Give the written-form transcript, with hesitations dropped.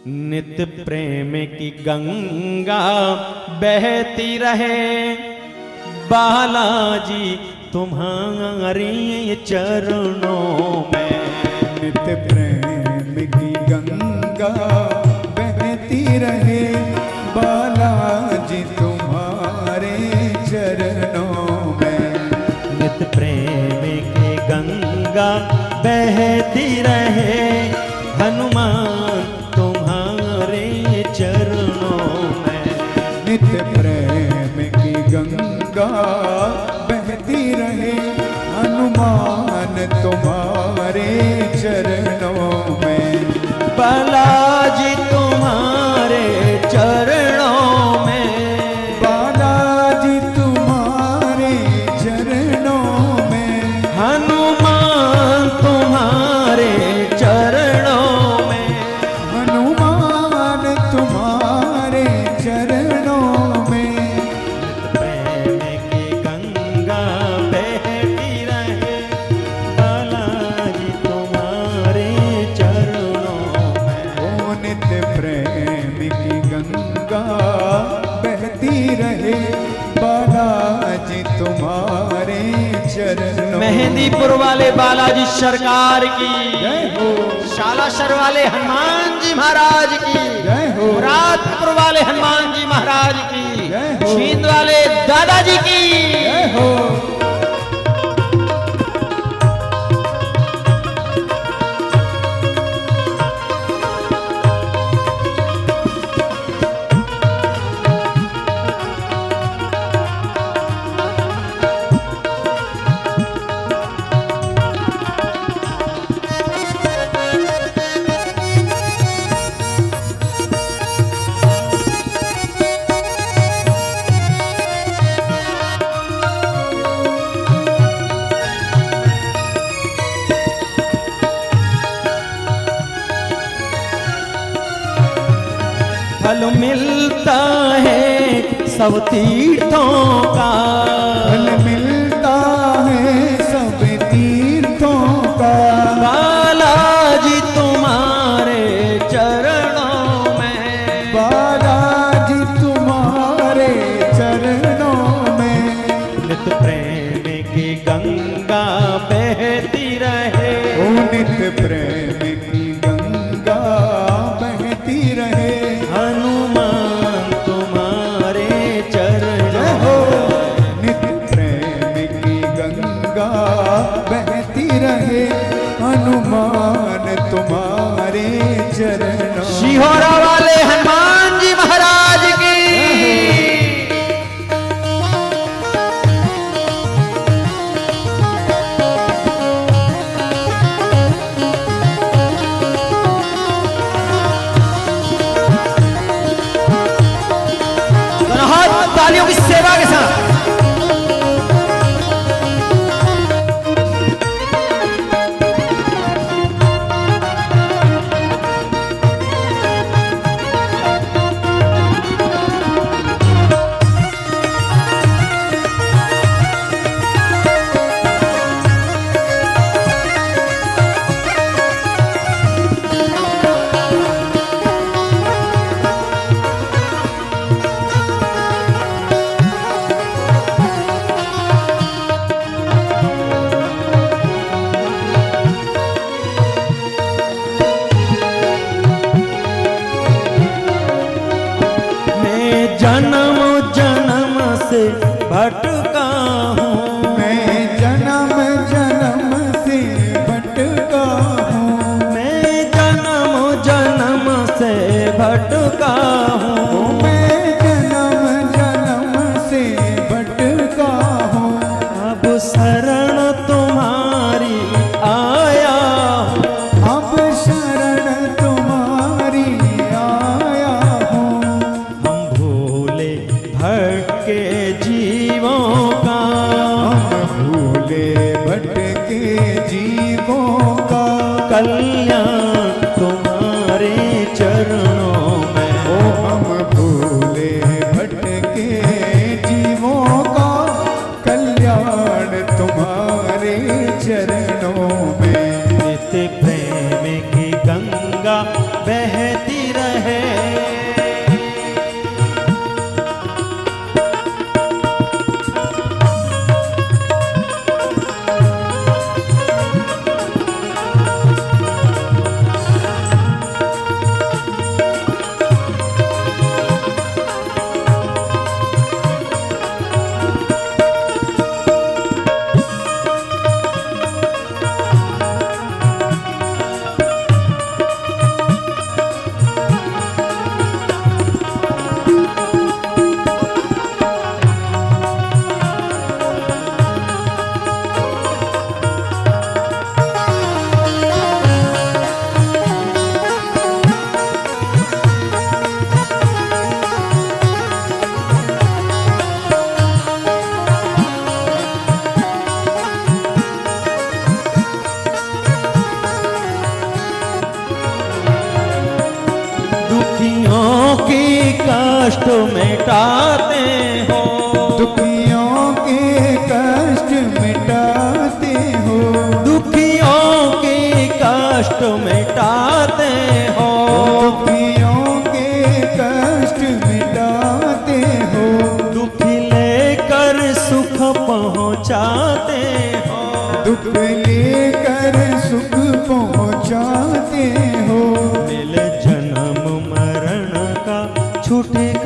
नित्य प्रेम की गंगा बहती रहे, बालाजी तुम्हारे चरणों में। नित्य प्रेम की गंगा बहती रहे, बालाजी तुम्हारे चरणों में। नित्य प्रेम की गंगा बहती रहे, हनुमान तुम्हारे चरणों में। नित्य प्रेम की गंगा बहती रहे, हनुमान तुम्हारे चरणों में। बालाजी तुम्हारे चरणों में, बालाजी तुम्हारे चरणों में। हनुमान तुम्हारे चरणों में। हनुमान तुम्हारे चरणों में। प्रेम की गंगा बहती रहे, बालाजी तुम्हारे चरणों में। ओ नित्य प्रेम की गंगा बहती रहे, बालाजी तुम्हारे चरणों। मेहंदीपुर वाले बालाजी सरकार की जय हो। शालासर वाले हनुमान जी महाराज की जय हो। मुरादपुर वाले हनुमान जी महाराज की जय हो। छींद वाले दादाजी की जय हो। फल मिलता है सब तीर्थों का, फल मिलता है सब तीर्थों का। बालाजी तुम्हारे चरणों में। बालाजी तुम्हारे चरणों में। नित्य प्रेम की गंगा बहती रहे, ओ नित्य प्रेम की गंगा बहती रहे, हनुमान तुम्हारे चरणों। जय हो। नित्य प्रेम की गंगा बहती रहे, हनुमान तुम्हारे चरणों। सिहोरा वाले हनुमान जी महाराज की तालियों की सेवा के साथ जन्म जन्म से भटका हूँ, मैं जन्म जन्म से भटका हूँ। मैं जन्म जन्म से भटका हूँ। मैं जन्म जन्म से भटका हूँ। अब शरण तुम्हारी आया हूँ, अब शरण तुम्हारी आया हूँ। हम भूले भटके जीवों का, हम भूले भटके जीवों का। कल्याण तुम्हारे चरणों में। ओ हम की कष्ट मिटाते हो, दुखियों के कष्ट मिटाते हो, दुखियों की कष्ट मिटाते हो, दुखियों के कष्ट मिटाते हो, दुखी लेकर सुख पहुँचाते हो, दुख लेकर सुख पहुँचाते हो। मिल जन्म मरण का छुटकारा